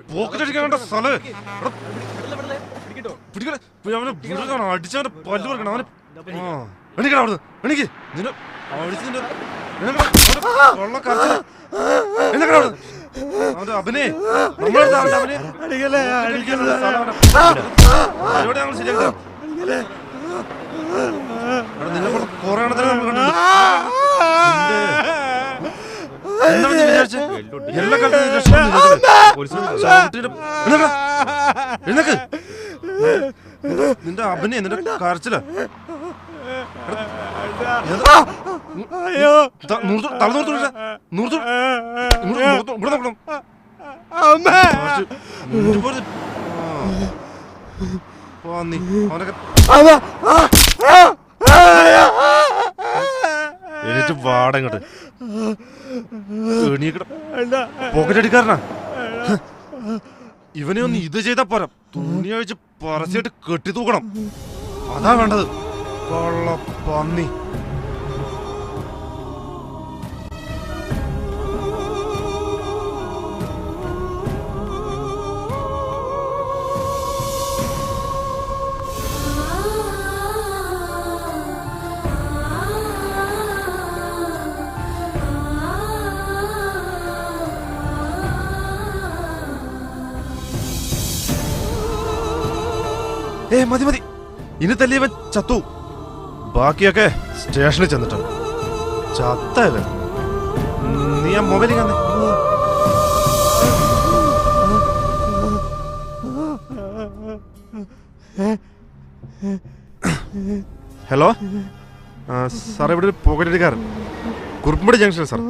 പോക്കറ്റടിക്കാണ്ട സ്ഥലം അവനെ അടിച്ചവന്റെ പല്ല് പറക്കണം അവന്. എണീക്കണം അവിടുന്ന്, എണീക്ക്. നിന്നെ അടിച്ചതിന്റെ അവന്റെ അഭിനയ നമ്മളെടുത്ത അവന്റെ അഭിനയ ഞങ്ങൾ ശരിയാക്കാം. നിന്നെ കൊണ്ട് കുറെ എണ്ണത്തിന് നമ്മൾ കണ്ടിട്ടുണ്ട്. എന്താണ് നീ വിചാരിച്ചേ? എല്ലാ കാലത്തും നിന്റെ അഭിനയം നിന്റെ കരച്ചില എനിക്ക് വാടങ്ങട്ട് പോക്കറ്റടിക്കാരനാ. ഇവനെ ഒന്ന് ഇത് ചെയ്താ പോരാ, തുണി അഴിച്ച് പറച്ചിട്ട് കെട്ടി തൂക്കണം. അതാ വേണ്ടത്. കൊള്ള പന്നി. മതി മതി, ഇനി തല്ലിയവൻ ചത്തു. ബാക്കിയൊക്കെ സ്റ്റേഷനിൽ ചെന്നിട്ടുണ്ട്. ചത്തവൻ. നീ ആ മൊബൈലിൽ കാണേ. ഹലോ സാറേ, ഇവിടെ ഒരു പോക്കറ്റടിക്കാരൻ കുറുപ്പുംപടി ജംഗ്ഷനിൽ സാർ.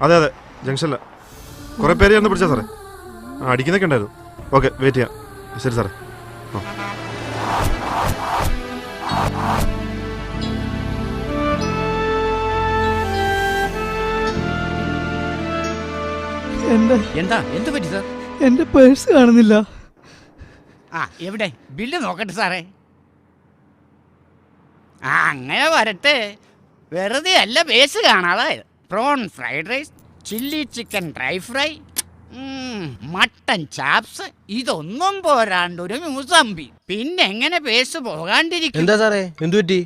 അതെ അതെ, ജംഗ്ഷനില്ല. കുറെ പേര് ഒന്ന് പിടിച്ചാ സാറേ. അടിക്കുന്നൊക്കെ ഉണ്ടായിരുന്നു. ഓക്കെ, വെയിറ്റ് ചെയ്യാം. ശരി സാറേ. എന്ത് പറ്റി സാർ? എന്റെ പേഴ്സ് കാണുന്നില്ല. എവിടെ? ബില്ല് നോക്കട്ടെ സാറേ. അങ്ങനെ വരട്ടെ. വെറുതെ അല്ല പേഴ്സ് കാണാതെ. Prawn fried rice, chilli chicken dry fry, mutton chops, ഇതൊന്നും പോരാണ്ട് ഒരു മൂസമ്പി. പിന്നെ എങ്ങനെ പേഴ്സ് പോകാണ്ടിരിക്കും? എന്താ സാറേ, എന്തു പറ്റി?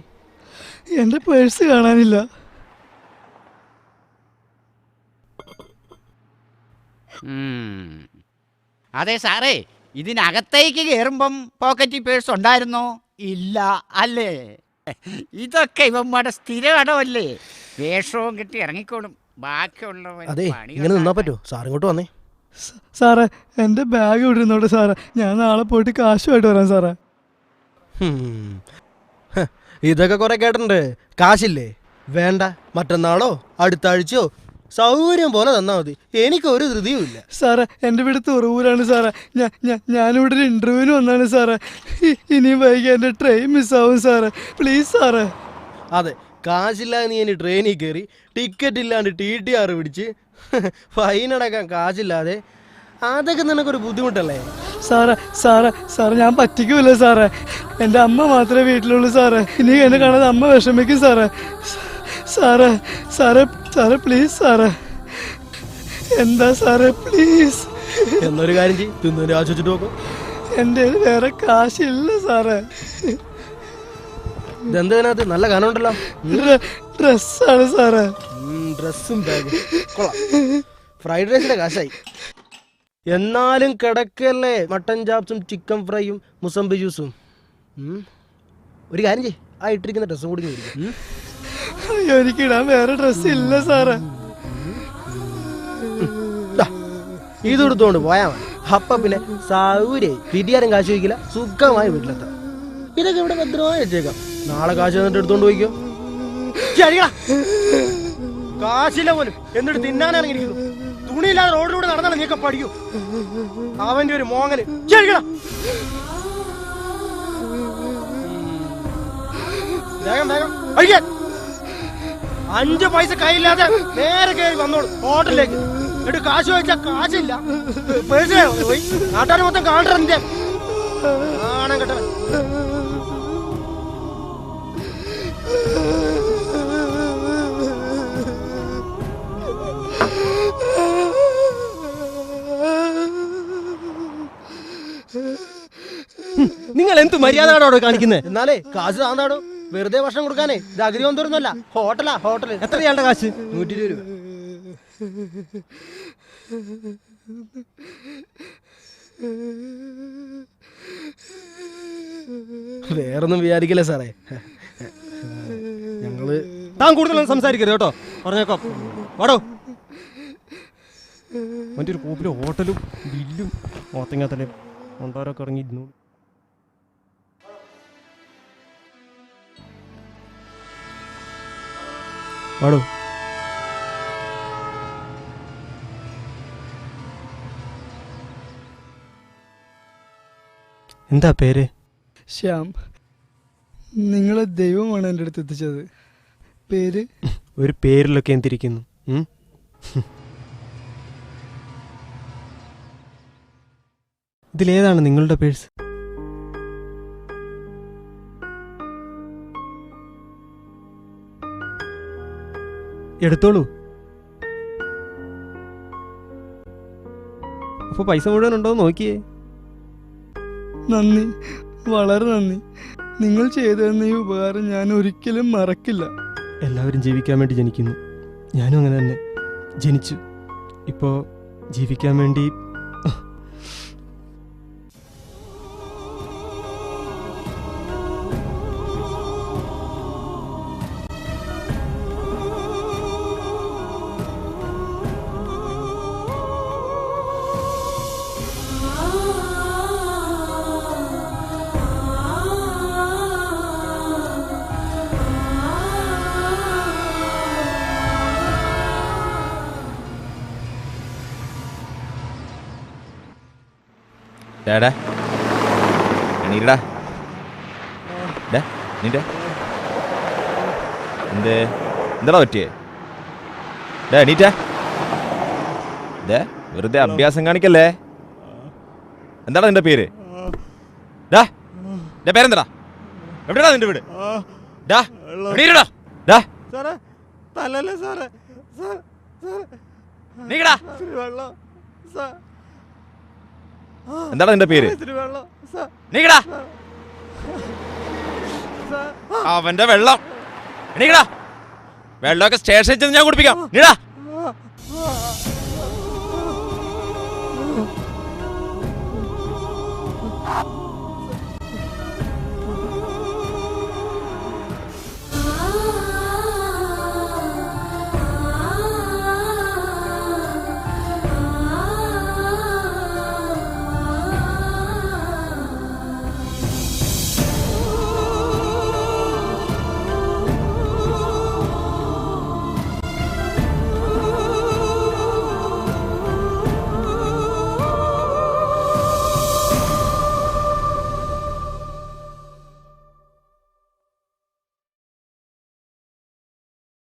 എന്റെ പേഴ്സ് കാണാനില്ല. അതെ സാറേ, ഇതിനകത്തേക്ക് കയറുമ്പം പോക്കറ്റിൽ പേഴ്സ് ഉണ്ടായിരുന്നോ? ഇല്ല അല്ലേ? ഇതൊക്കെ ഇവന്മാരുടെ സ്ഥിരം അടവല്ലേ. വേഷവും കിട്ടി ഇറങ്ങിക്കോളും. ബാക്കിയുള്ളവൻ ഇങ്ങനെ നിന്നാ പറ്റോ? സാർ ഇങ്ങോട്ട് വന്നേ. സാറേ, എന്റെ ബാഗ് ഇടുന്നോട്ടെ സാറേ. ഞാൻ നാളെ പോയിട്ട് കാശുമായിട്ട് വരാം സാറേ. ഇതൊക്കെ കുറെ കേട്ടിട്ടുണ്ട്. കാശില്ലേ? വേണ്ട, മറ്റന്നാളോ അടുത്ത ആഴ്ചയോ സൗകര്യം പോലെ തന്നാ മതി. എനിക്കൊരു ധൃതിയും ഇല്ല സാറേ. എൻ്റെ വീട് തുറവൂരാണ് സാറേ. ഞാനിവിടെ ഒരു ഇന്റർവ്യൂവിന് വന്നാണ് സാറേ. ഇനിയും വൈകി എൻ്റെ ട്രെയിൻ മിസ്സാവും സാറേ. പ്ലീസ് സാറേ. അതെ, കാശില്ലാതെ നീ ഇനി ട്രെയിനിൽ കയറി ടിക്കറ്റ് ഇല്ലാണ്ട് TTR പിടിച്ച് ഫൈനടക്കാൻ കാശില്ലാതെ, അതൊക്കെ നിനക്കൊരു ബുദ്ധിമുട്ടല്ലേ സാറേ? സാറേ ഞാൻ പറ്റിക്കൂല സാറേ. എൻ്റെ അമ്മ മാത്രമേ വീട്ടിലുള്ളൂ സാറേ. ഇനി എന്നെ കാണാതെ അമ്മ വിഷമിക്കും സാറേ. സാറേ സാറേ സാറേ പ്ലീസ് സാറേ. എന്താ സാറേ പ്ലീസ്? എന്നൊരു കാര്യം ചെയ്യും, തിന്നൊരു ആശ്വസിച്ചിട്ട് നോക്കും. എൻ്റെ വേറെ കാശില്ല സാറേ. ഇതെന്തിനകത്ത് നല്ല ഗാനം ഉണ്ടല്ലോ. ഡ്രസ്സാണ് സാറേ. ഡ്രസ്സും ബാഗും കൊള്ളാം. ഫ്രൈഡ് റൈസിന്റെ കാശായി. എന്നാലും കിടക്കല്ലേ മട്ടൻ ചാപ്സും ചിക്കൻ ഫ്രൈയും മുസംബി ജ്യൂസും. ഒരു കാര്യം ചെയ്യ്, ആ ഇട്ടിരിക്കുന്ന ഡ്രസ്സും കൂടി മേടിക്കും. അയ്യോ, എനിക്കിടാൻ വേറെ ഡ്രസ്സ് ഇല്ല സാറേ. ഇത് എടുത്തോണ്ട് പോയാ മതി. അപ്പ പിന്നെ സൗകര്യായി. വീട്ടുകാരും കാശ് വയ്ക്കില്ല, സുഖമായി വീട്ടിലെത്താം. ഇതൊക്കെ ഇവിടെ ഭദ്രമായി വെച്ചേക്കാം. നാളെ കാശ് തന്നിട്ട് എടുത്തോണ്ട് പോയിക്കോ. കാശില്ല പോലും, എന്നിട്ട് തിന്നാനിറങ്ങിയിരിക്കുന്നു. തുണിയില്ലാതെ റോഡിലൂടെ നടന്നാലും നീക്ക പഠിക്കൂ. അവന്റെ ഒരു മോങ്ങല്. വേഗം വേഗം അഴിക്കാൻ. 5 പൈസ കയ്യില്ലാതെ നേരെ കയറി വന്നോളൂ ഹോട്ടലിലേക്ക്. എന്നിട്ട് കാശ് ചോദിച്ചാൽ കാശില്ല. പേഴ്സിനെ പോയി നാട്ടുകാർ മൊത്തം കാണട്ടെ. കാണാൻ കേട്ടവൻ. എന്ത് മര്യാദ കാണിക്കുന്നത്? എന്നാലേ കാശ് താന്നാടോ, വെറുതെ ഭക്ഷണം കൊടുക്കാനേ. ഇത് അഗതിയൊന്നും തുറന്നല്ല, ഹോട്ടലാ ഹോട്ടല്. എത്രയാളുടെ കാശ്? 120 രൂപ. വേറൊന്നും വിചാരിക്കില്ല സാറേ, ഞങ്ങള് താൻ കൂടുതലൊന്നും സംസാരിക്കരുത് കേട്ടോ, പറഞ്ഞേക്കാം. വാടോ. മറ്റൊരു ഒരു കോപ്പിലെ ഹോട്ടലും ബില്ലും ഓത്തങ്ങാത്തല്ലേ കൊണ്ടാരൊക്കെ ഇറങ്ങിയിരുന്നു. വാടോ. എന്താ പേര്? ശ്യാം. നിങ്ങളെ ദൈവമാണ് എൻ്റെ അടുത്ത് എത്തിച്ചത്. പേര്? ഒരു പേരിലൊക്കെ എന്തിരിക്കുന്നു? ഇതിലേതാണ് നിങ്ങളുടെ പേഴ്സ്? എടുത്തോളൂ. അപ്പൊ പൈസ മുഴുവൻ ഉണ്ടോ നോക്കിയേ. നന്ദി, വളരെ നന്ദി. നിങ്ങൾ ചെയ്തെന്ന ഈ ഉപകാരം ഞാൻ ഒരിക്കലും മറക്കില്ല. എല്ലാവരും ജീവിക്കാൻ വേണ്ടി ജനിക്കുന്നു, ഞാനും അങ്ങനെ തന്നെ ജനിച്ചു. ഇപ്പോൾ ജീവിക്കാൻ വേണ്ടി ഡാ എണീരടാ. നീന്റെ എന്താടാ പറ്റിയേ? എണീറ്റ. വെറുതെ അഭ്യാസം കാണിക്കല്ലേ. എന്താടാ നിന്റെ പേര്? പേരെന്താടാ? എവിടെടാ നിന്റെ വീട്? എന്താടാ നിന്റെ പേര്? നീക്കടാ. അവന്റെ വെള്ളം. എണീക്കടാ. വെള്ളമൊക്കെ സ്റ്റേഷനിൽ ചെന്ന് ഞാൻ കുടിപ്പിക്കാം. നീടാ.